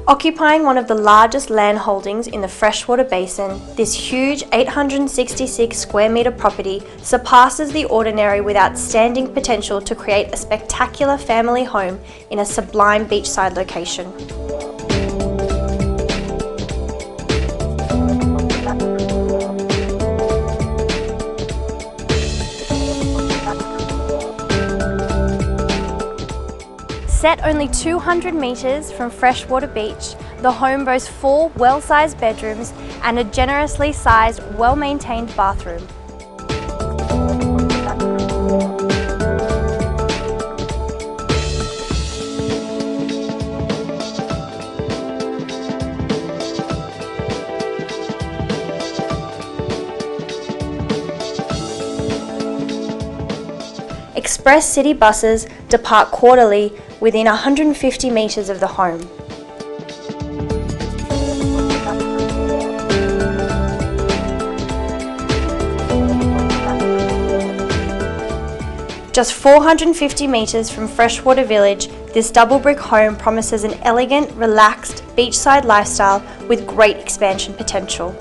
Occupying one of the largest land holdings in the freshwater basin, this huge 866 square metre property surpasses the ordinary with outstanding potential to create a spectacular family home in a sublime beachside location. Set only 200 metres from Freshwater Beach, the home boasts 4 well-sized bedrooms and a generously sized, well-maintained bathroom. Express City buses depart quarterly within 150 metres of the home. Just 450 metres from Freshwater Village, this double brick home promises an elegant, relaxed, beachside lifestyle with great expansion potential.